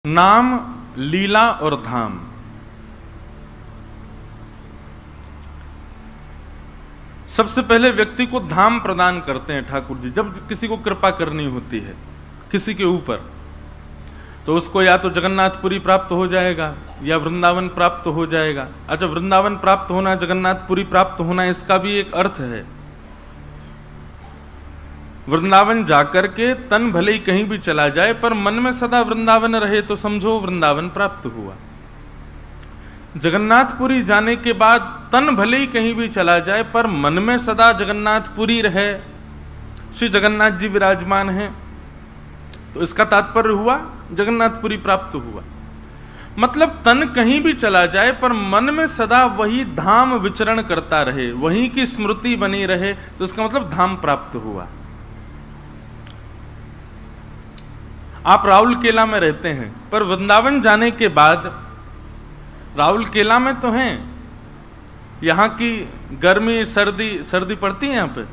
नाम, लीला और धाम। सबसे पहले व्यक्ति को धाम प्रदान करते हैं ठाकुर जी। जब किसी को कृपा करनी होती है किसी के ऊपर, तो उसको या तो जगन्नाथपुरी प्राप्त हो जाएगा या वृंदावन प्राप्त हो जाएगा। अच्छा, वृंदावन प्राप्त होना, जगन्नाथपुरी प्राप्त होना, इसका भी एक अर्थ है। वृंदावन जाकर के तन भले ही कहीं भी चला जाए पर मन में सदा वृंदावन रहे तो समझो वृंदावन प्राप्त हुआ। जगन्नाथपुरी जाने के बाद तन भले ही कहीं भी चला जाए पर मन में सदा जगन्नाथपुरी रहे, श्री जगन्नाथ जी विराजमान हैं, तो इसका तात्पर्य हुआ जगन्नाथपुरी प्राप्त हुआ। मतलब तन कहीं भी चला जाए पर मन में सदा वही धाम विचरण करता रहे, वहीं की स्मृति बनी रहे, तो इसका मतलब धाम प्राप्त हुआ। आप राउल केला में रहते हैं पर वृंदावन जाने के बाद राउल केला में तो हैं, यहां की गर्मी सर्दी पड़ती है, यहां पे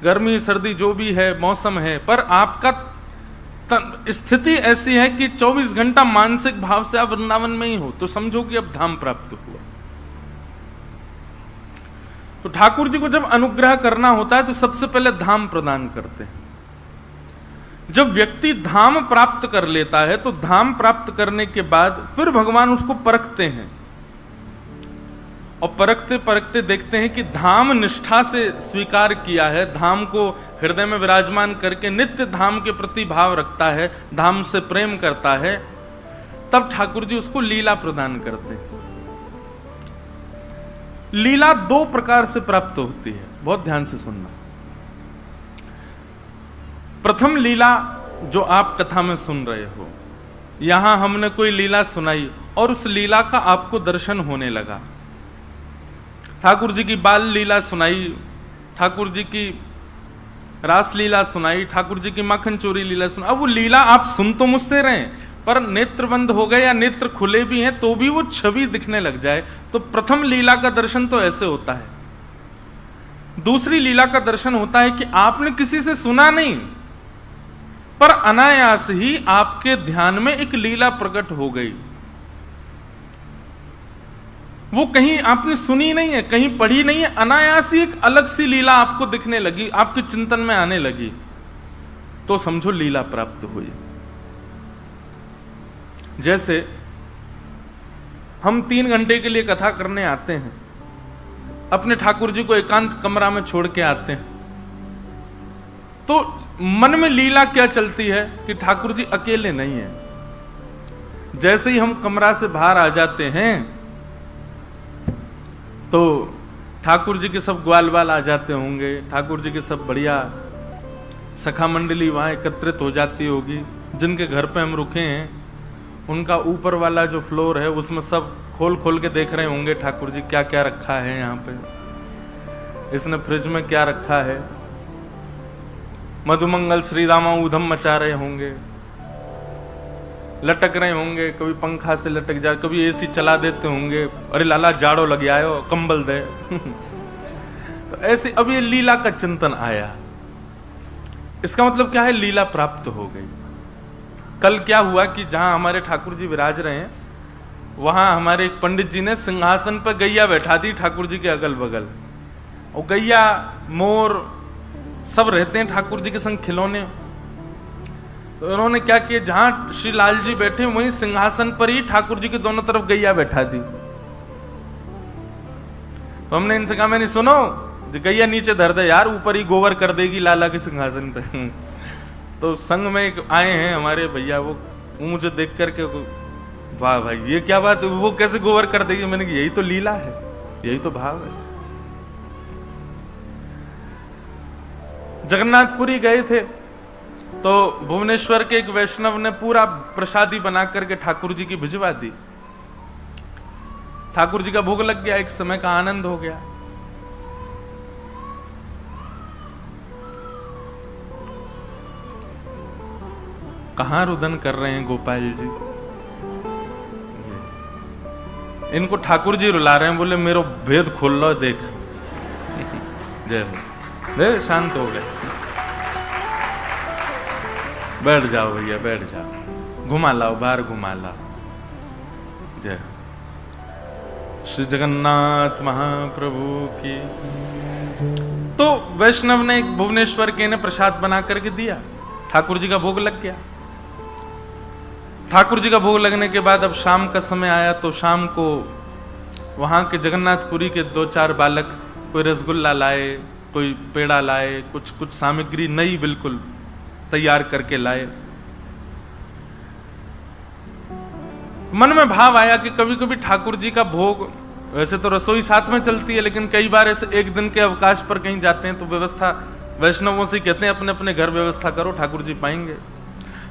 गर्मी सर्दी जो भी है मौसम है, पर आपका स्थिति ऐसी है कि 24 घंटा मानसिक भाव से आप वृंदावन में ही हो, तो समझो कि अब धाम प्राप्त हुआ। तो ठाकुर जी को जब अनुग्रह करना होता है तो सबसे पहले धाम प्रदान करते हैं। जब व्यक्ति धाम प्राप्त कर लेता है तो धाम प्राप्त करने के बाद फिर भगवान उसको परखते हैं, और परखते परखते देखते हैं कि धाम निष्ठा से स्वीकार किया है, धाम को हृदय में विराजमान करके नित्य धाम के प्रति भाव रखता है, धाम से प्रेम करता है, तब ठाकुर जी उसको लीला प्रदान करते हैं। लीला दो प्रकार से प्राप्त होती है, बहुत ध्यान से सुनना। प्रथम लीला जो आप कथा में सुन रहे हो, यहां हमने कोई लीला सुनाई और उस लीला का आपको दर्शन होने लगा। ठाकुर जी की बाल लीला सुनाई, ठाकुर जी की रास लीला सुनाई, ठाकुर जी की माखन चोरी लीला सुनाई। अब वो लीला आप सुन तो मुझसे रहे, पर नेत्र बंद हो गए या नेत्र खुले भी हैं तो भी वो छवि दिखने लग जाए, तो प्रथम लीला का दर्शन तो ऐसे होता है। दूसरी लीला का दर्शन होता है कि आपने किसी से सुना नहीं, पर अनायास ही आपके ध्यान में एक लीला प्रकट हो गई। वो कहीं आपने सुनी नहीं है, कहीं पढ़ी नहीं है, अनायास ही एक अलग सी लीला आपको दिखने लगी, आपके चिंतन में आने लगी, तो समझो लीला प्राप्त हुई। जैसे हम 3 घंटे के लिए कथा करने आते हैं, अपने ठाकुर जी को एकांत कमरा में छोड़ के आते हैं, तो मन में लीला क्या चलती है कि ठाकुर जी अकेले नहीं हैं। जैसे ही हम कमरा से बाहर आ जाते हैं तो ठाकुर जी के सब ग्वाल बाल आ जाते होंगे, ठाकुर जी के सब बढ़िया सखा मंडली वहां एकत्रित हो जाती होगी। जिनके घर पे हम रुके हैं उनका ऊपर वाला जो फ्लोर है उसमें सब खोल खोल के देख रहे होंगे ठाकुर जी क्या क्या रखा है, यहाँ पे इसने फ्रिज में क्या रखा है। मधुमंगल श्री रामा ऊधम मचा रहे होंगे, लटक रहे होंगे, कभी पंखा से लटक जाए, कभी एसी चला देते होंगे, अरे लाला जाड़ो लग आयो कंबल दे तो ऐसे अब ये लीला का चिंतन आया, इसका मतलब क्या है, लीला प्राप्त हो गई। कल क्या हुआ कि जहां हमारे ठाकुर जी विराज रहे हैं वहां हमारे एक पंडित जी ने सिंहासन पर गैया बैठा दी ठाकुर जी के अगल बगल, और गैया मोर सब रहते हैं ठाकुर जी के संग खिलौने। तो उन्होंने क्या किया, जहां श्री लाल जी बैठे वहीं सिंहासन पर ही ठाकुर जी के दोनों तरफ गैया बैठा दी। तो हमने इनसे कहा, मैंने सुनो गैया नीचे धर दे यार, ऊपर ही गोबर कर देगी लाला के सिंहासन पे तो संग में एक आए हैं हमारे भैया, वो मुझे देख करके वाह भाई ये क्या बात, वो कैसे गोबर कर देगी। मैंने कहा यही तो लीला है, यही तो भाव है। जगन्नाथपुरी गए थे तो भुवनेश्वर के एक वैष्णव ने पूरा प्रसादी बना करके ठाकुर जी की भिजवा दी। ठाकुर जी का भोग लग गया, एक समय का आनंद हो गया। कहां रुदन कर रहे हैं गोपाल जी, इनको ठाकुर जी रुला रहे हैं, बोले मेरो भेद खोल लो देख जय हो। शांत हो गए, बैठ जाओ भैया बैठ जाओ। घुमा लाओ, बाहर घुमा लाओ। जय श्री जगन्नाथ महाप्रभु की। तो वैष्णव ने भुवनेश्वर के ने प्रसाद बना करके दिया, ठाकुर जी का भोग लग गया। ठाकुर जी का भोग लगने के बाद अब शाम का समय आया, तो शाम को वहां के जगन्नाथपुरी के 2-4 बालक कोई रसगुल्ला लाए, कोई पेड़ा लाए, कुछ सामग्री नई बिल्कुल तैयार करके लाए। मन में भाव आया कि कभी कभी ठाकुर जी का भोग, वैसे तो रसोई साथ में चलती है, लेकिन कई बार ऐसे एक दिन के अवकाश पर कहीं जाते हैं तो व्यवस्था वैष्णवों से कहते हैं अपने अपने घर व्यवस्था करो, ठाकुर जी पाएंगे।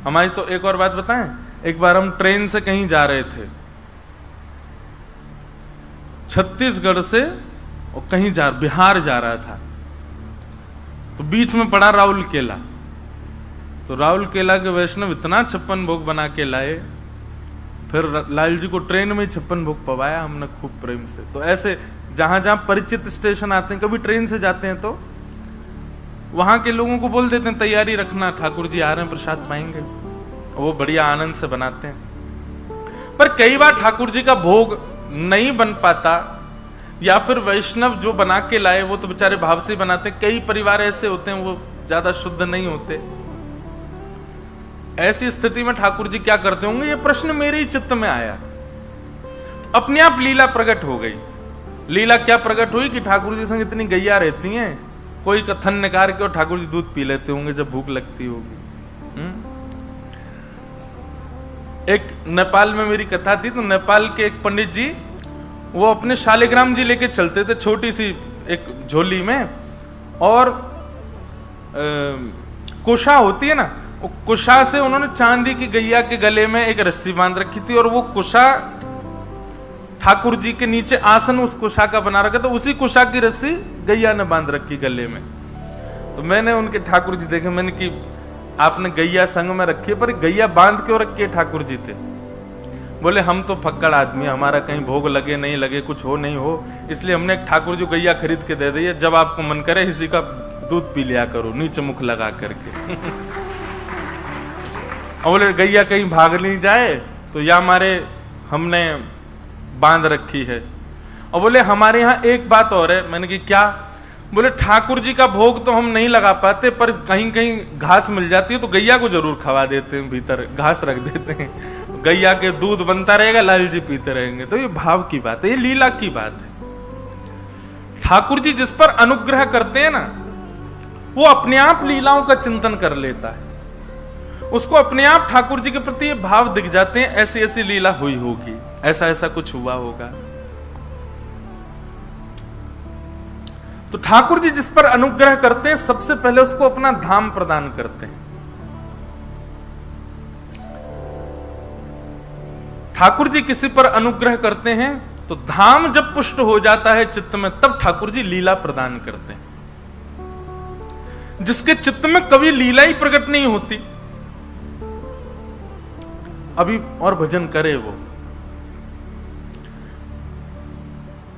हमारी तो एक और बात बताएं, एक बार हम ट्रेन से कहीं जा रहे थे, छत्तीसगढ़ से और कहीं बिहार जा रहा था, तो बीच में पड़ा राउल केला। तो राउल केला के वैष्णव इतना 56 भोग बना के लाए, फिर लाल जी को ट्रेन में 56 भोग पवाया हमने खूब प्रेम से। तो ऐसे जहां जहां परिचित स्टेशन आते हैं, कभी ट्रेन से जाते हैं तो वहां के लोगों को बोल देते हैं तैयारी रखना, ठाकुर जी आ रहे हैं, प्रसाद पाएंगे। वो बढ़िया आनंद से बनाते हैं। पर कई बार ठाकुर जी का भोग नहीं बन पाता, या फिर वैष्णव जो बना के लाए वो तो बेचारे भाव से बनाते हैं। कई परिवार ऐसे होते हैं वो ज्यादा शुद्ध नहीं होते। ऐसी स्थिति में ठाकुर जी क्या करते होंगे, ये प्रश्न मेरे ही चित्त में आया। तो अपने आप लीला प्रकट हो गई। लीला क्या प्रकट हुई कि ठाकुर जी संग इतनी गैया रहती हैं, कोई कथन निकाल के और ठाकुर जी दूध पी लेते होंगे जब भूख लगती होगी। एक नेपाल में मेरी कथा थी, तो नेपाल के एक पंडित जी वो अपने शालिग्राम जी लेके चलते थे छोटी सी एक झोली में, और कुशा होती है ना, वो कुशा से उन्होंने चांदी की गैया के गले में एक रस्सी बांध रखी थी, और वो कुशा ठाकुर जी के नीचे आसन उस कुशा का बना रखा था, उसी कुशा की रस्सी गैया ने बांध रखी गले में। तो मैंने उनके ठाकुर जी देखे, मैंने कि आपने गैया संग में रखी है, पर गैया बांध क्यों रखी है? ठाकुर जी थे। बोले हम तो फक्कड़ आदमी, हमारा कहीं भोग लगे नहीं लगे, कुछ हो नहीं हो, इसलिए हमने एक ठाकुर जी गैया खरीद के दे दी है, जब आपको मन करे इसी का दूध पी लिया करो नीचे मुख लगा करके। और बोले गैया कहीं भाग नहीं जाए तो या हमारे हमने बांध रखी है। और बोले हमारे यहाँ एक बात और है। मैंने कि क्या? बोले ठाकुर जी का भोग तो हम नहीं लगा पाते, पर कहीं कहीं घास मिल जाती है तो गैया को जरूर खवा देते हैं, भीतर घास रख देते हैं, गैया के दूध बनता रहेगा, लाल जी पीते रहेंगे। तो ये भाव की बात है, ये लीला की बात है। ठाकुर जी जिस पर अनुग्रह करते हैं ना, वो अपने आप लीलाओं का चिंतन कर लेता है, उसको अपने आप ठाकुर जी के प्रति ये भाव दिख जाते हैं, ऐसी ऐसी लीला हुई होगी, ऐसा ऐसा कुछ हुआ होगा। तो ठाकुर जी जिस पर अनुग्रह करते हैं, सबसे पहले उसको अपना धाम प्रदान करते हैं। ठाकुर जी किसी पर अनुग्रह करते हैं तो धाम जब पुष्ट हो जाता है चित्त में, तब ठाकुर जी लीला प्रदान करते हैं। जिसके चित्त में कभी लीला ही प्रकट नहीं होती, अभी और भजन करे वो,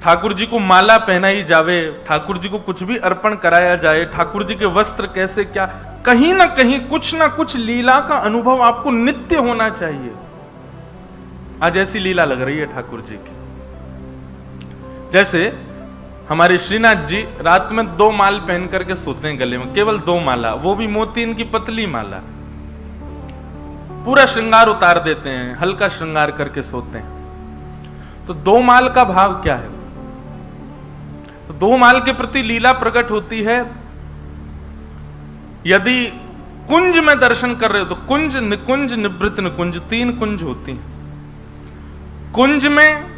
ठाकुर जी को माला पहनाई जावे, ठाकुर जी को कुछ भी अर्पण कराया जाए, ठाकुर जी के वस्त्र कैसे क्या, कहीं ना कहीं कुछ ना कुछ लीला का अनुभव आपको नित्य होना चाहिए। आज ऐसी लीला लग रही है ठाकुर जी की। जैसे हमारे श्रीनाथ जी रात में 2 माल पहन करके सोते हैं गले में, केवल 2 माला, वो भी मोतीन की पतली माला। पूरा श्रृंगार उतार देते हैं, हल्का श्रृंगार करके सोते हैं। तो 2 माल का भाव क्या है? तो 2 माल के प्रति लीला प्रकट होती है। यदि कुंज में दर्शन कर रहे हो तो कुंज, निकुंज, निवृत्त निकुंज, 3 कुंज होती हैं। कुंज में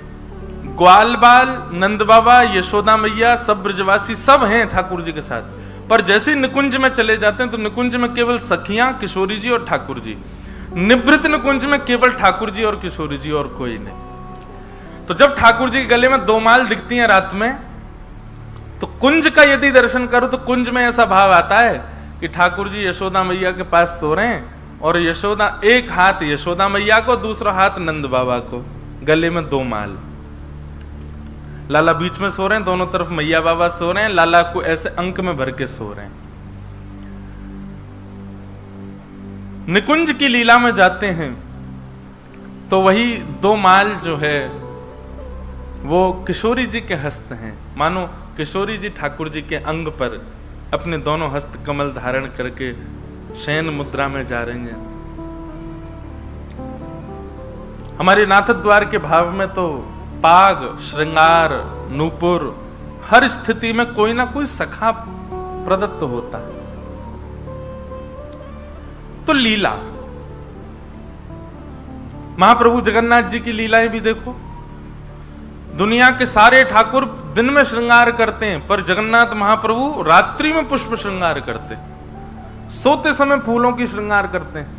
ग्वाल बाल, नंद बाबा, यशोदा मैया, सब ब्रजवासी सब हैं ठाकुर जी के साथ। पर जैसे निकुंज में चले जाते हैं तो निकुंज में केवल सखियां, किशोरी जी और ठाकुर जी। निवृत्त निकुंज में केवल ठाकुर जी और किशोरी जी और कोई नहीं। तो जब ठाकुर जी के गले में 2 माल दिखती हैं रात में, तो कुंज का यदि दर्शन करो तो कुंज में ऐसा भाव आता है कि ठाकुर जी यशोदा मैया के पास सो रहे हैं, और यशोदा, एक हाथ यशोदा मैया को, दूसरा हाथ नंद बाबा को, गले में 2 माल। लाला बीच में सो रहे हैं, दोनों तरफ मैया बाबा सो रहे हैं, लाला को ऐसे अंक में भर के सो रहे हैं। निकुंज की लीला में जाते हैं तो वही दो माल जो है वो किशोरी जी के हस्त हैं। मानो किशोरी जी ठाकुर जी के अंग पर अपने दोनों हस्त कमल धारण करके शयन मुद्रा में जा रही हैं। हमारे नाथद्वार के भाव में तो पाग, श्रृंगार, नूपुर, हर स्थिति में कोई ना कोई सखा प्रदत्त होता है। तो लीला, महाप्रभु जगन्नाथ जी की लीलाएं भी देखो। दुनिया के सारे ठाकुर दिन में श्रृंगार करते हैं, पर जगन्नाथ महाप्रभु रात्रि में पुष्प श्रृंगार करते हैं, सोते समय फूलों की श्रृंगार करते हैं।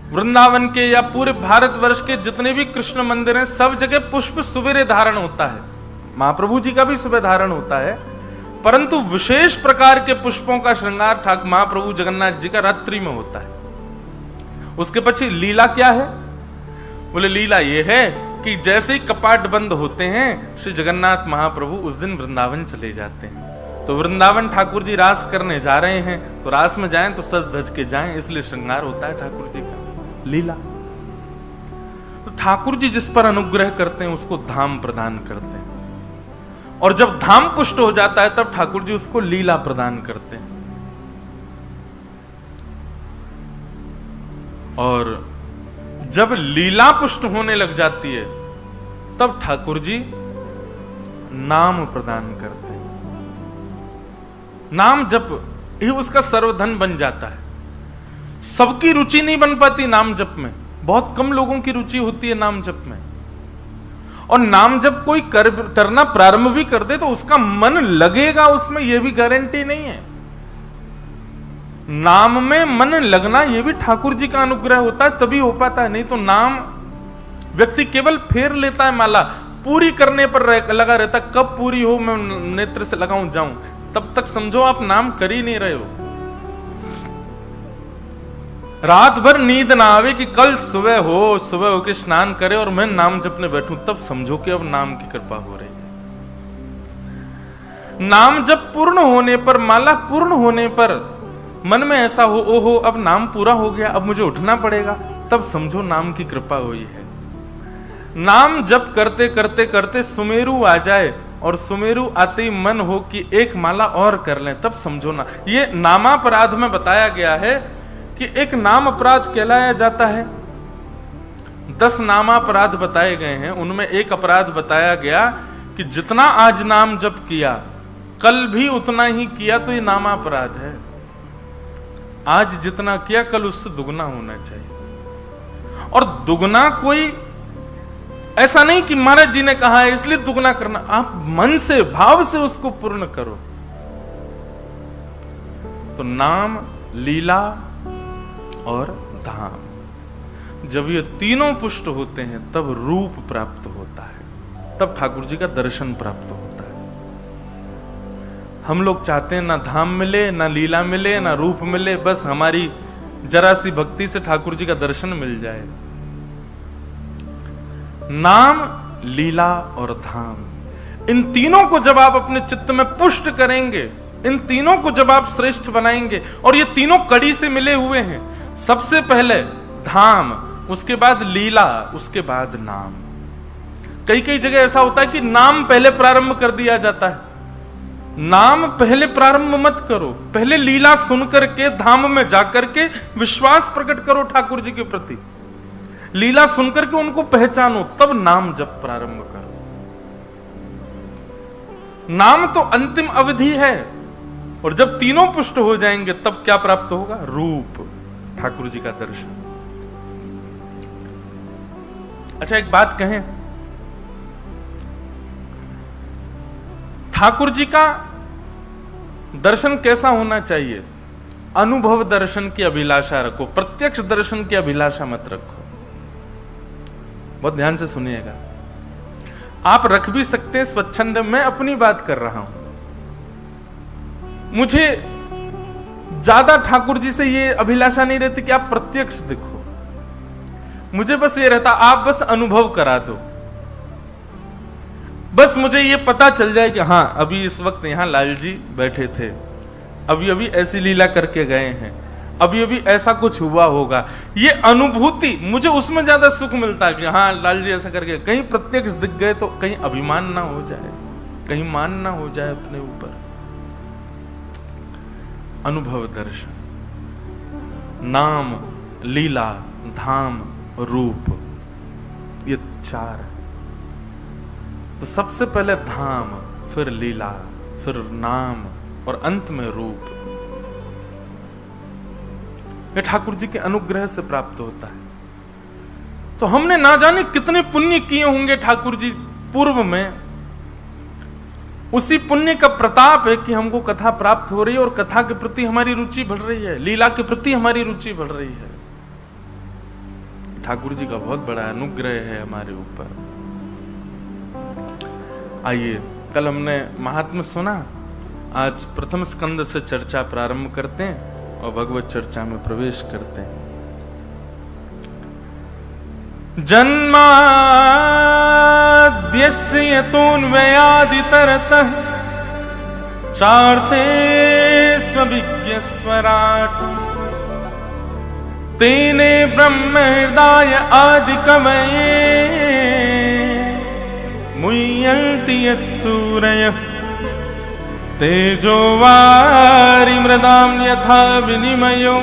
वृंदावन के या पूरे भारतवर्ष के जितने भी कृष्ण मंदिर हैं, सब जगह पुष्प सुबेरे धारण होता है। महाप्रभु जी का भी सुबह धारण होता है, परंतु विशेष प्रकार के पुष्पों का श्रृंगार ठाकुर महाप्रभु जगन्नाथ जी का रात्रि में होता है। उसके पीछे लीला क्या है? बोले लीला ये है कि जैसे ही कपाट बंद होते हैं, श्री जगन्नाथ महाप्रभु उस दिन वृंदावन चले जाते हैं। तो वृंदावन ठाकुर जी रास करने जा रहे हैं, तो रास में जाएं तो सज धज के जाएं, इसलिए श्रृंगार होता है ठाकुर जी का। लीला। तो ठाकुर जी जिस पर अनुग्रह करते हैं उसको धाम प्रदान करते हैं, और जब धाम पुष्ट हो जाता है तब ठाकुर जी उसको लीला प्रदान करते हैं। और जब लीला पुष्ट होने लग जाती है तब ठाकुर जी नाम प्रदान करते हैं। नाम जप ही उसका सर्वधन बन जाता है। सबकी रुचि नहीं बन पाती नाम जप में, बहुत कम लोगों की रुचि होती है नाम जप में। और नाम जप कोई करना प्रारंभ भी कर दे तो उसका मन लगेगा उसमें, यह भी गारंटी नहीं है। नाम में मन लगना यह भी ठाकुर जी का अनुग्रह होता है, तभी हो पाता है। नहीं तो नाम व्यक्ति केवल फेर लेता है, माला पूरी करने पर लगा रहता, कब पूरी हो मैं नेत्र से लगाऊं जाऊं, तब तक समझो आप नाम कर ही नहीं रहे हो। रात भर नींद ना आवे कि कल सुबह हो के स्नान करे और मैं नाम जपने बैठूं, तब समझो कि अब नाम की कृपा हो रही है। नाम जप पूर्ण होने पर, माला पूर्ण होने पर मन में ऐसा हो, ओहो अब नाम पूरा हो गया, अब मुझे उठना पड़ेगा, तब समझो नाम की कृपा हुई है। नाम जप करते करते करते सुमेरु आ जाए, और सुमेरु आते ही मन हो कि एक माला और कर लें, तब समझो ना। ये नामापराध में बताया गया है कि एक नाम अपराध कहलाया जाता है। 10 नामापराध बताए गए हैं, उनमें एक अपराध बताया गया कि जितना आज नाम जप किया कल भी उतना ही किया, तो ये नामापराध है। आज जितना किया कल उससे दुगना होना चाहिए। और दुगना कोई ऐसा नहीं कि महाराज जी ने कहा है इसलिए दुगना करना, आप मन से भाव से उसको पूर्ण करो। तो नाम, लीला और धाम, जब ये तीनों पुष्ट होते हैं तब रूप प्राप्त होता है, तब ठाकुर जी का दर्शन प्राप्त होता है। हम लोग चाहते हैं ना धाम मिले, ना लीला मिले, ना रूप मिले, बस हमारी जरा सी भक्ति से ठाकुर जी का दर्शन मिल जाए। नाम, लीला और धाम, इन तीनों को जब आप अपने चित्त में पुष्ट करेंगे, इन तीनों को जब आप श्रेष्ठ बनाएंगे, और ये तीनों कड़ी से मिले हुए हैं, सबसे पहले धाम, उसके बाद लीला, उसके बाद नाम। कई कई जगह ऐसा होता है कि नाम पहले प्रारंभ कर दिया जाता है। नाम पहले प्रारंभ मत करो, पहले लीला सुनकर के धाम में जाकर के विश्वास प्रकट करो ठाकुर जी के प्रति। लीला सुनकर के उनको पहचानो, तब नाम जप प्रारंभ करो। नाम तो अंतिम अवधि है, और जब तीनों पुष्ट हो जाएंगे तब क्या प्राप्त होगा? रूप, ठाकुर जी का दर्शन। अच्छा एक बात कहें, ठाकुर जी का दर्शन कैसा होना चाहिए? अनुभव दर्शन की अभिलाषा रखो, प्रत्यक्ष दर्शन की अभिलाषा मत रखो। बहुत ध्यान से सुनिएगा। आप रख भी सकते हैं स्वच्छंद, मैं अपनी बात कर रहा हूं। मुझे ज्यादा ठाकुर जी से ये अभिलाषा नहीं रहती कि आप प्रत्यक्ष दिखो, मुझे बस ये रहता आप बस अनुभव करा दो। बस मुझे ये पता चल जाए कि हाँ अभी इस वक्त यहां लाल जी बैठे थे, अभी अभी ऐसी लीला करके गए हैं, अभी अभी ऐसा कुछ हुआ होगा, ये अनुभूति मुझे उसमें ज्यादा सुख मिलता है कि हाँ लाल जी ऐसा करके, कहीं प्रत्यक्ष दिख गए तो कहीं अभिमान ना हो जाए, कहीं मान ना हो जाए अपने ऊपर। अनुभव दर्शन, नाम, लीला, धाम, रूप, ये 4 है। तो सबसे पहले धाम, फिर लीला, फिर नाम और अंत में रूप। ये ठाकुर जी के अनुग्रह से प्राप्त होता है। तो हमने ना जाने कितने पुण्य किए होंगे ठाकुर जी पूर्व में, उसी पुण्य का प्रताप है कि हमको कथा प्राप्त हो रही है और कथा के प्रति हमारी रुचि बढ़ रही है, लीला के प्रति हमारी रुचि बढ़ रही है। ठाकुर जी का बहुत बड़ा अनुग्रह है हमारे ऊपर। आइए, कल हमने महात्म्य सुना, आज प्रथम स्कंद से चर्चा प्रारंभ करते हैं और भगवत चर्चा में प्रवेश करते हैं। जन्माद्यस्य यतोऽन्वयादितरतः चार्थे स्वविज्ञस्वराट् तेने ब्रह्महृदाय आदिकवये मुह्यन्ति यत्सूरयः तेजो वारिमृदां यथा विनिमयो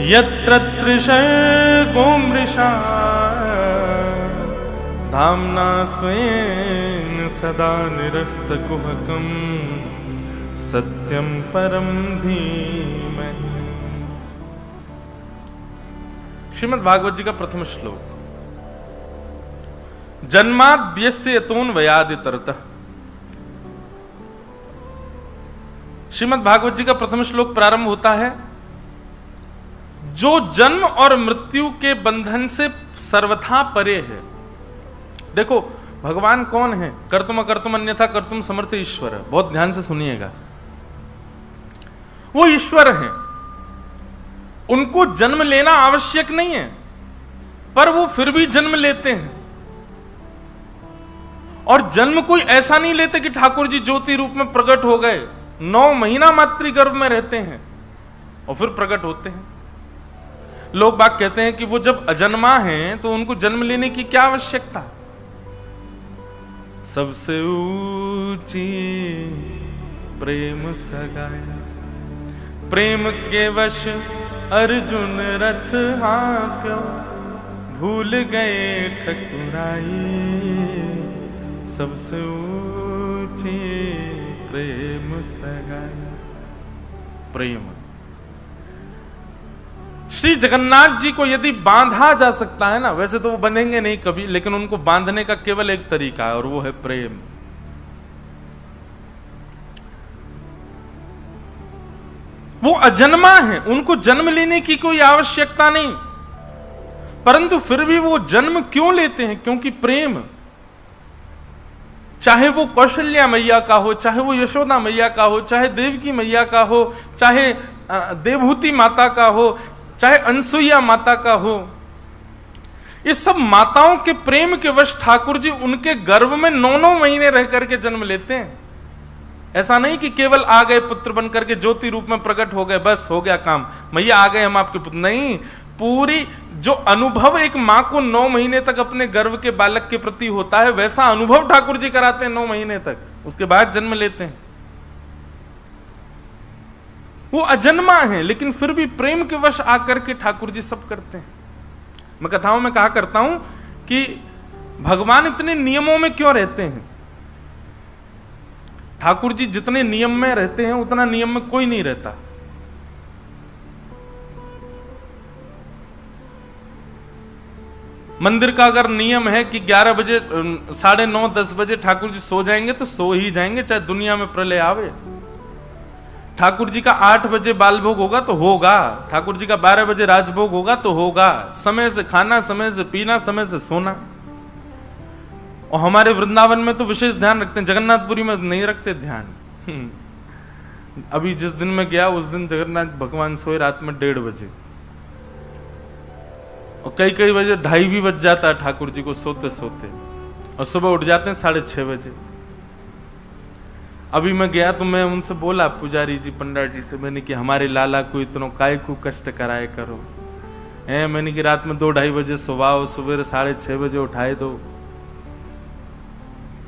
यत्र त्रिशर्गो मृषा धाम्ना स्वेन सदा निरस्तकुहकं सत्यं परं धीमहि। श्रीमद् भागवत जी का प्रथम श्लोक। जन्माद्यस्य यतोऽन्वयादितरतः। श्रीमद् भागवत जी का प्रथम श्लोक प्रारंभ होता है, जो जन्म और मृत्यु के बंधन से सर्वथा परे है। देखो भगवान कौन है? कर्तुम अकर्तुम अन्यथा कर्तुम समर्थ ईश्वर है। बहुत ध्यान से सुनिएगा, वो ईश्वर हैं, उनको जन्म लेना आवश्यक नहीं है, पर वो फिर भी जन्म लेते हैं। और जन्म कोई ऐसा नहीं लेते कि ठाकुर जी ज्योति रूप में प्रकट हो गए, 9 महीना मातृगर्भ में रहते हैं और फिर प्रकट होते हैं। लोग बात कहते हैं कि वो जब अजन्मा हैं तो उनको जन्म लेने की क्या आवश्यकता। सबसे ऊंची प्रेम सगाया, प्रेम के वश अर्जुन रथ हाँक्यो, भूल गए ठकुराई सबसे ऊंची प्रेम सगाया। प्रेम श्री जगन्नाथ जी को यदि बांधा जा सकता है ना, वैसे तो वो बंधेंगे नहीं कभी, लेकिन उनको बांधने का केवल एक तरीका है और वो है प्रेम। वो अजन्मा है, उनको जन्म लेने की कोई आवश्यकता नहीं, परंतु फिर भी वो जन्म क्यों लेते हैं? क्योंकि प्रेम। चाहे वो कौशल्या मैया का हो, चाहे वो यशोदा मैया का हो, चाहे देवकी मैया का हो, चाहे देवहूति माता का हो, चाहे अनसुईया माता का हो, ये सब माताओं के प्रेम के वश ठाकुर जी उनके गर्भ में 9 महीने रह करके जन्म लेते हैं। ऐसा नहीं कि केवल आ गए पुत्र बनकर के ज्योति रूप में प्रकट हो गए, बस हो गया काम, मैया आ गए हम आपके पुत्र। नहीं, पूरी जो अनुभव एक मां को 9 महीने तक अपने गर्भ के बालक के प्रति होता है, वैसा अनुभव ठाकुर जी कराते हैं 9 महीने तक, उसके बाद जन्म लेते हैं। वो अजन्मा है, लेकिन फिर भी प्रेम के वश आकर के ठाकुर जी सब करते हैं। मैं कथाओं में कहा करता हूं कि भगवान इतने नियमों में क्यों रहते हैं? ठाकुर जी जितने नियम में रहते हैं उतना नियम में कोई नहीं रहता। मंदिर का अगर नियम है कि 11 बजे 9:30 10 बजे ठाकुर जी सो जाएंगे तो सो ही जाएंगे, चाहे दुनिया में प्रलय आवे। ठाकुर जी का 8 बजे बाल भोग होगा तो होगा, ठाकुर जी का 12 बजे राजभोग होगा तो होगा। समय से खाना, समय से पीना, समय से सोना। और हमारे वृंदावन में तो विशेष ध्यान रखते हैं, जगन्नाथपुरी में नहीं रखते ध्यान। अभी जिस दिन में गया उस दिन जगन्नाथ भगवान सोए रात में 1:30 बजे, और कई बजे 2:30 भी बज जाता है ठाकुर जी को सोते सोते, और सुबह उठ जाते हैं 6:30 बजे। अभी मैं गया तो मैं उनसे बोला, पुजारी जी पंडित जी से, मैंने कि हमारे लाला को इतना काय को कष्ट कराए करो, मैंने कि रात में 2-2:30 बजे सुबह, सुबह 6:30 बजे उठाए दो।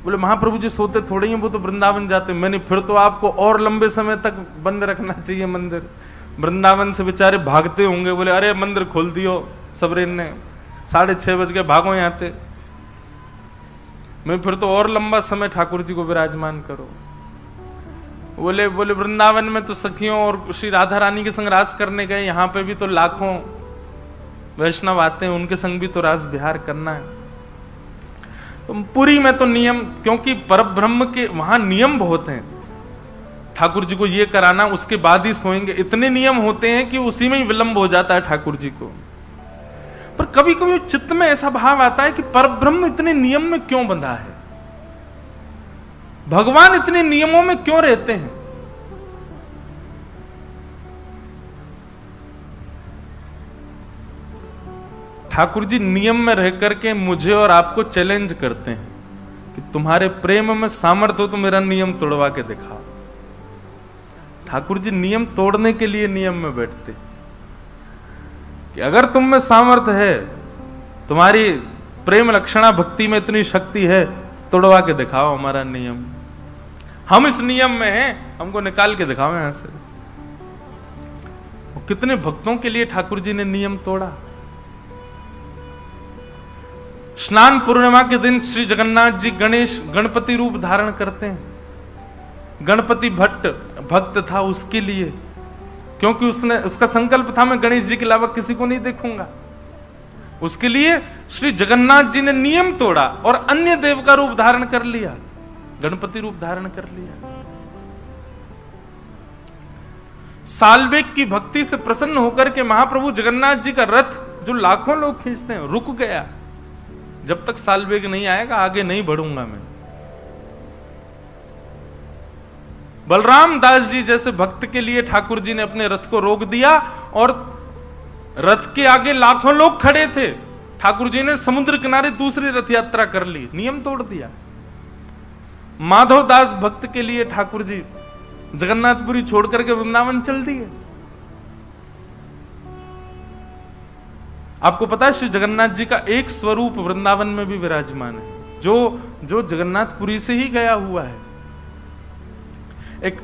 बोले महाप्रभु जी सोते थोड़े ही, वो तो वृंदावन जाते। मैंने फिर तो आपको और लंबे समय तक बंद रखना चाहिए मंदिर, वृंदावन से बेचारे भागते होंगे। बोले अरे मंदिर खोल दियो सबरेन ने, 6:30 बज के भागो यहाँ थे। मैं फिर तो और लंबा समय ठाकुर जी को विराजमान करो। बोले वृंदावन में तो सखियों और श्री राधा रानी के संग रास करने गए, यहाँ पे भी तो लाखों वैष्णव आते हैं, उनके संग भी तो रास विहार करना है। तो पुरी में तो नियम, क्योंकि परब्रह्म के वहां नियम बहुत हैं, ठाकुर जी को ये कराना उसके बाद ही सोएंगे, इतने नियम होते हैं कि उसी में ही विलंब हो जाता है ठाकुर जी को। पर कभी कभी चित्त में ऐसा भाव आता है कि परब्रह्म इतने नियम में क्यों बंधा है, भगवान इतने नियमों में क्यों रहते हैं। ठाकुर जी नियम में रह करके मुझे और आपको चैलेंज करते हैं कि तुम्हारे प्रेम में सामर्थ्य हो तो मेरा नियम तोड़वा के दिखाओ। ठाकुर जी नियम तोड़ने के लिए नियम में बैठते कि अगर तुम में सामर्थ्य है, तुम्हारी प्रेम लक्षणा भक्ति में इतनी शक्ति है, तोड़वा के दिखाओ हमारा नियम। हम इस नियम में हैं, हमको निकाल के दिखाओ यहां से। कितने भक्तों के लिए ठाकुर जी ने नियम तोड़ा। स्नान पूर्णिमा के दिन श्री जगन्नाथ जी गणपति रूप धारण करते हैं। गणपति भक्त था उसके लिए, क्योंकि उसका संकल्प था मैं गणेश जी के अलावा किसी को नहीं देखूंगा। उसके लिए श्री जगन्नाथ जी ने नियम तोड़ा और अन्य देव का रूप धारण कर लिया, गणपति रूप धारण कर लिया। सालबेग की भक्ति से प्रसन्न होकर के महाप्रभु जगन्नाथ जी का रथ जो लाखों लोग खींचते हैं रुक गया। जब तक सालबेग नहीं आएगा आगे नहीं बढ़ूंगा मैं। बलराम दास जी जैसे भक्त के लिए ठाकुर जी ने अपने रथ को रोक दिया और रथ के आगे लाखों लोग खड़े थे। ठाकुर जी ने समुद्र किनारे दूसरी रथ यात्रा कर ली, नियम तोड़ दिया। माधव दास भक्त के लिए ठाकुर जी जगन्नाथपुरी छोड़ करके वृंदावन चल दिए। आपको पता है श्री जगन्नाथ जी का एक स्वरूप वृंदावन में भी विराजमान है, जो जगन्नाथपुरी से ही गया हुआ है। एक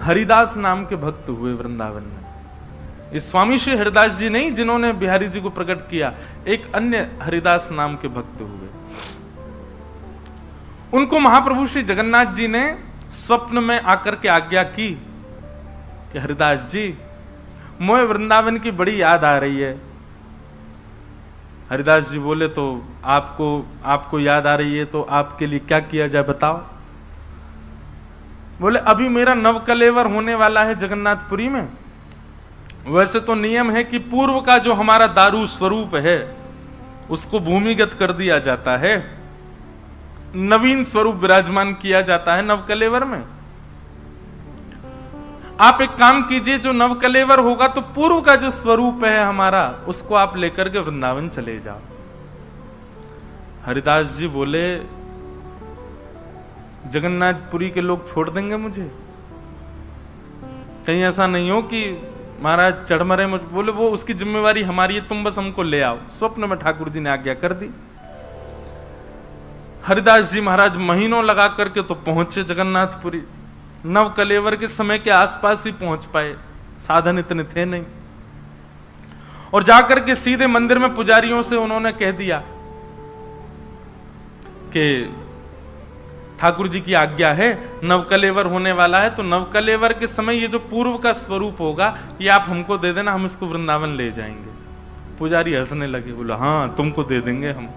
हरिदास नाम के भक्त हुए वृंदावन में। इस स्वामी श्री हरिदास जी नहीं जिन्होंने बिहारी जी को प्रकट किया, एक अन्य हरिदास नाम के भक्त हुए। उनको महाप्रभु श्री जगन्नाथ जी ने स्वप्न में आकर के आज्ञा की कि हरिदास जी मोए वृंदावन की बड़ी याद आ रही है। हरिदास जी बोले तो आपको याद आ रही है तो आपके लिए क्या किया जाए बताओ। बोले अभी मेरा नवकलेवर होने वाला है जगन्नाथपुरी में। वैसे तो नियम है कि पूर्व का जो हमारा दारू स्वरूप है उसको भूमिगत कर दिया जाता है, नवीन स्वरूप विराजमान किया जाता है नवकलेवर में। आप एक काम कीजिए, जो नवकलेवर होगा तो पूर्व का जो स्वरूप है हमारा उसको आप लेकर के वृंदावन चले जाओ। हरिदास जी बोले जगन्नाथपुरी के लोग छोड़ देंगे मुझे? कहीं ऐसा नहीं हो कि महाराज चढ़मरे मुझ। बोले वो उसकी जिम्मेवारी हमारी है, तुम बस हमको ले आओ। स्वप्न में ठाकुर जी ने आज्ञा कर दी। हरिदास जी महाराज महीनों लगा करके तो पहुंचे जगन्नाथपुरी। नवकलेवर के समय के आसपास ही पहुंच पाए, साधन इतने थे नहीं। और जाकर के सीधे मंदिर में पुजारियों से उन्होंने कह दिया कि ठाकुर जी की आज्ञा है, नवकलेवर होने वाला है, तो नवकलेवर के समय ये जो पूर्व का स्वरूप होगा ये आप हमको दे देना, हम इसको वृंदावन ले जाएंगे। पुजारी हंसने लगे, बोला हाँ तुमको दे देंगे हम,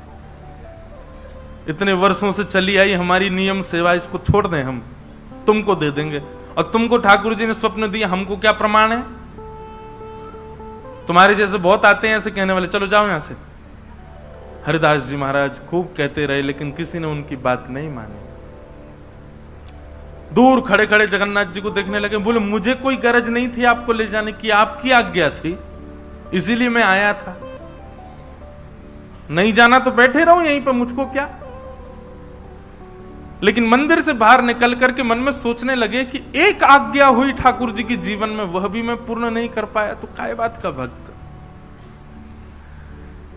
इतने वर्षों से चली आई हमारी नियम सेवा, इसको छोड़ दें हम, तुमको दे देंगे। और तुमको ठाकुर जी ने स्वप्न दिया, हमको क्या प्रमाण है? तुम्हारे जैसे बहुत आते हैं ऐसे कहने वाले, चलो जाओ यहां से। हरिदास जी महाराज खूब कहते रहे लेकिन किसी ने उनकी बात नहीं मानी। दूर खड़े खड़े जगन्नाथ जी को देखने लगे। बोले मुझे कोई गरज नहीं थी आपको ले जाने की, आपकी आज्ञा थी इसीलिए मैं आया था। नहीं जाना तो बैठे रहो यहीं पर, मुझको क्या। लेकिन मंदिर से बाहर निकल करके मन में सोचने लगे कि एक आज्ञा हुई ठाकुर जी के जीवन में, वह भी मैं पूर्ण नहीं कर पाया, तो काय बात का भक्त।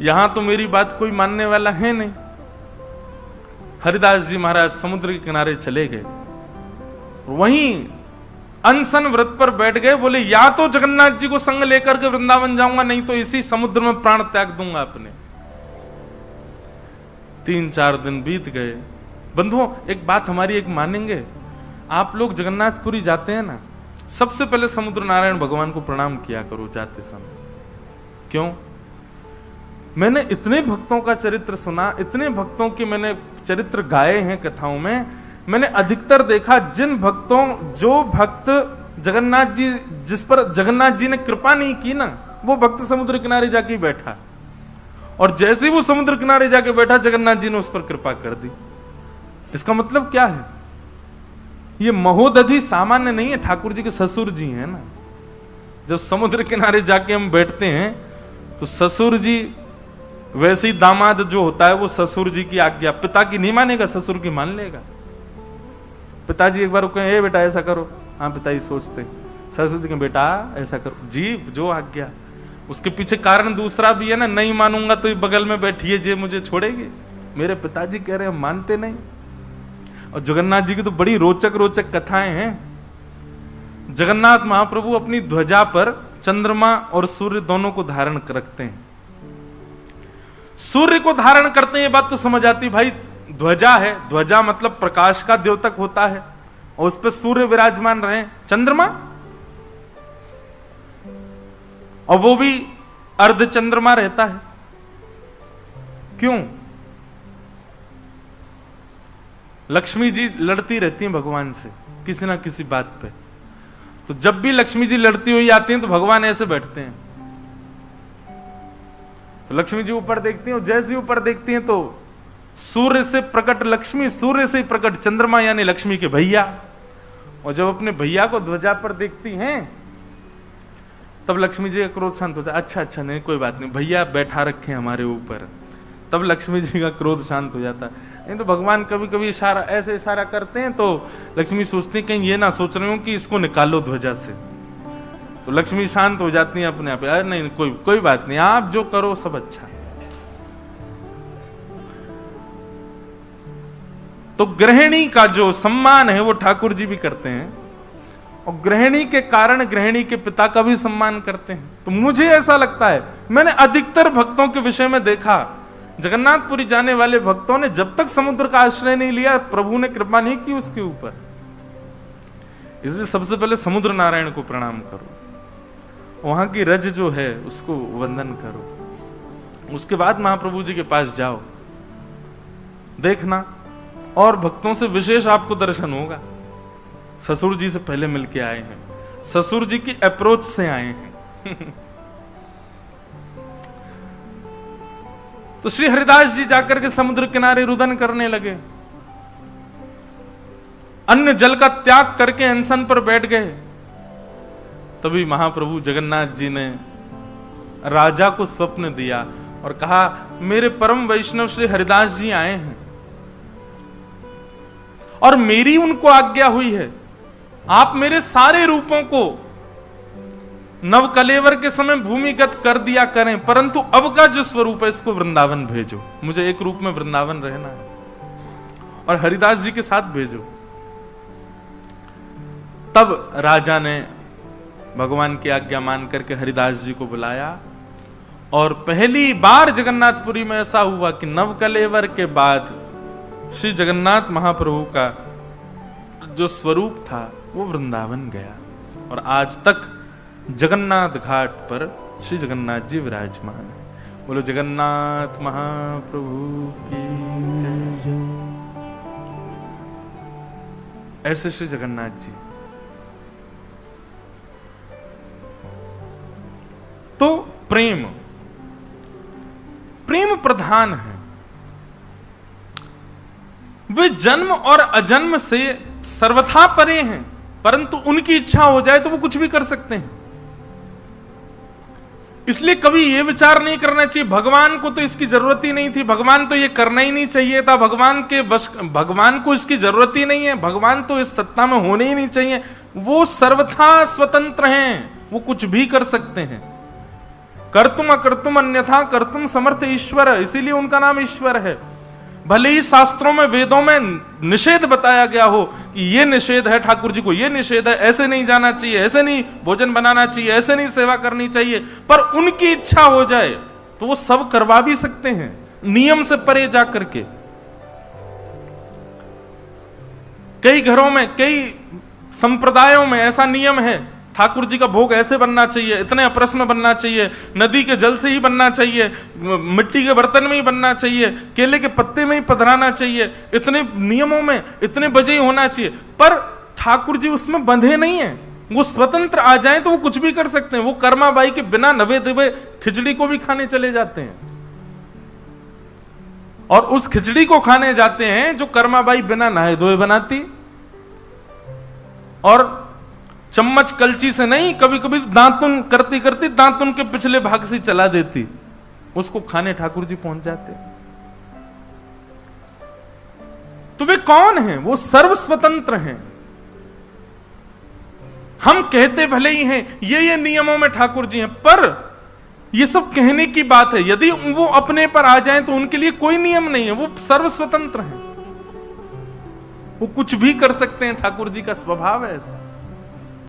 यहां तो मेरी बात कोई मानने वाला है नहीं। हरिदास जी महाराज समुद्र के किनारे चले गए, वहीं अनशन व्रत पर बैठ गए। बोले या तो जगन्नाथ जी को संग लेकर के वृंदावन जाऊंगा, नहीं तो इसी समुद्र में प्राण त्याग दूंगा अपने। 3-4 दिन बीत गए। बंधुओं, एक बात हमारी एक मानेंगे, आप लोग जगन्नाथपुरी जाते हैं ना, सबसे पहले समुद्र नारायण भगवान को प्रणाम किया करो जाते समय। क्यों? मैंने इतने भक्तों का चरित्र सुना, इतने भक्तों के मैंने चरित्र गाए हैं कथाओं में, मैंने अधिकतर देखा जो भक्त जगन्नाथ जी, जिस पर जगन्नाथ जी ने कृपा नहीं की ना, वो भक्त समुद्र किनारे जाके बैठा, और जैसे वो समुद्र किनारे जाके बैठा, जगन्नाथ जी ने उस पर कृपा कर दी। इसका मतलब क्या है? ये महोदधि सामान्य नहीं है, ठाकुर जी के ससुर जी हैं ना। जब समुद्र किनारे जाके हम बैठते हैं तो ससुर जी, वैसे ही दामाद जो होता है वो ससुर जी की आज्ञा पिता की नहीं मानेगा, ससुर की मान लेगा। पिताजी एक बार कहें, बेटा ऐसा करो, हाँ पिताजी सोचते, ससुर जी कहें बेटा ऐसा करो, जी जो आज्ञा। उसके पीछे कारण दूसरा भी है ना, नहीं मानूंगा तो बगल में बैठिए जे मुझे छोड़ेगी। मेरे पिताजी कह रहे हैं, मानते नहीं। और जगन्नाथ जी की तो बड़ी रोचक रोचक कथाएं हैं। जगन्नाथ महाप्रभु अपनी ध्वजा पर चंद्रमा और सूर्य दोनों को धारण रखते हैं। सूर्य को धारण करते हैं, ये बात तो समझ आती भाई, ध्वजा है, ध्वजा मतलब प्रकाश का द्योतक होता है, और उस पर सूर्य विराजमान रहे, चंद्रमा, और वो भी अर्ध चंद्रमा रहता है। क्यों? लक्ष्मी जी लड़ती रहती हैं भगवान से किसी ना किसी बात पे, तो जब भी लक्ष्मी जी लड़ती हुई आती हैं तो भगवान ऐसे बैठते हैं। तो लक्ष्मी जी ऊपर देखती हैं, और जैसे ऊपर देखती हैं तो सूर्य से प्रकट लक्ष्मी, सूर्य से प्रकट चंद्रमा, यानी लक्ष्मी के भैया। और जब अपने भैया को ध्वजा पर देखती हैं तब लक्ष्मी जी का क्रोध शांत होता है। अच्छा अच्छा, नहीं कोई बात नहीं, भैया बैठा रखे हमारे ऊपर, तब लक्ष्मी जी का क्रोध शांत हो जाता है। नहीं तो भगवान कभी कभी इशारा, ऐसे इशारा करते हैं तो लक्ष्मी सोचती है कहीं ये ना सोच रहे हो कि इसको निकालो ध्वजा से, तो लक्ष्मी शांत हो जाती है अपने आप। अरे नहीं, कोई बात नहीं, आप जो करो सब अच्छा। तो गृहिणी का जो सम्मान है वो ठाकुर जी भी करते हैं, और गृहिणी के कारण गृहिणी के पिता का भी सम्मान करते हैं। तो मुझे ऐसा लगता है, मैंने अधिकतर भक्तों के विषय में देखा, जगन्नाथपुरी जाने वाले भक्तों ने जब तक समुद्र का आश्रय नहीं लिया, प्रभु ने कृपा नहीं की उसके ऊपर। इसलिए सबसे पहले समुद्र नारायण को प्रणाम करो, वहां की रज जो है उसको वंदन करो, उसके बाद महाप्रभु जी के पास जाओ, देखना, और भक्तों से विशेष आपको दर्शन होगा। ससुर जी से पहले मिलके आए हैं, ससुर जी की अप्रोच से आए हैं। तो श्री हरिदास जी जाकर के समुद्र किनारे रुदन करने लगे, अन्य जल का त्याग करके अनशन पर बैठ गए। तभी महाप्रभु जगन्नाथ जी ने राजा को स्वप्न दिया और कहा, मेरे परम वैष्णव श्री हरिदास जी आए हैं और मेरी उनको आज्ञा हुई है, आप मेरे सारे रूपों को नवकलेवर के समय भूमिगत कर दिया करें, परंतु अब का जो स्वरूप है इसको वृंदावन भेजो, मुझे एक रूप में वृंदावन रहना है और हरिदास जी के साथ भेजो। तब राजा ने भगवान की आज्ञा मान करके हरिदास जी को बुलाया, और पहली बार जगन्नाथपुरी में ऐसा हुआ कि नवकलेवर के बाद श्री जगन्नाथ महाप्रभु का जो स्वरूप था वो वृंदावन गया, और आज तक जगन्नाथ घाट पर श्री जगन्नाथ जी विराजमान है। बोलो जगन्नाथ महाप्रभु की जय। ऐसे श्री जगन्नाथ जी। तो प्रेम प्रधान है, वे जन्म और अजन्म से सर्वथा परे हैं, परंतु उनकी इच्छा हो जाए तो वो कुछ भी कर सकते हैं। इसलिए कभी ये विचार नहीं करना चाहिए भगवान को तो इसकी जरूरत ही नहीं थी, भगवान तो ये करना ही नहीं चाहिए था, भगवान को इसकी जरूरत ही नहीं है, भगवान तो इस सत्ता में होने ही नहीं चाहिए। वो सर्वथा स्वतंत्र हैं, वो कुछ भी कर सकते हैं। कर्तुम अकर्तुम अन्यथा कर्तुम समर्थ ईश्वर, इसीलिए उनका नाम ईश्वर है। भले ही शास्त्रों में वेदों में निषेध बताया गया हो कि ये निषेध है, ठाकुर जी को ये निषेध है, ऐसे नहीं जाना चाहिए, ऐसे नहीं भोजन बनाना चाहिए, ऐसे नहीं सेवा करनी चाहिए, पर उनकी इच्छा हो जाए तो वो सब करवा भी सकते हैं, नियम से परे जा करके। कई घरों में, कई संप्रदायों में ऐसा नियम है, ठाकुर जी का भोग ऐसे बनना चाहिए, इतने अपरस में बनना चाहिए, नदी के जल से ही बनना चाहिए, मिट्टी के बर्तन में ही बनना चाहिए, केले के पत्ते में ही पधराना चाहिए, इतने नियमों में इतने बजे ही होना चाहिए। पर ठाकुर जी उसमें बंधे नहीं है, वो स्वतंत्र आ जाएं तो वो कुछ भी कर सकते हैं। वो कर्माबाई के बिना नवे दिवे खिचड़ी को भी खाने चले जाते हैं, और उस खिचड़ी को खाने जाते हैं जो कर्माबाई बिना नहाए धोए बनाती, और चम्मच कलची से नहीं, कभी कभी दांतुन करती करती दांतुन के पिछले भाग से चला देती, उसको खाने ठाकुर जी पहुंच जाते। तो वे कौन हैं? वो सर्व स्वतंत्र हैं। हम कहते भले ही हैं ये नियमों में ठाकुर जी हैं, पर ये सब कहने की बात है। यदि वो अपने पर आ जाएं तो उनके लिए कोई नियम नहीं है, वो सर्व स्वतंत्र हैं, वो कुछ भी कर सकते हैं, ठाकुर जी का स्वभाव है ऐसा।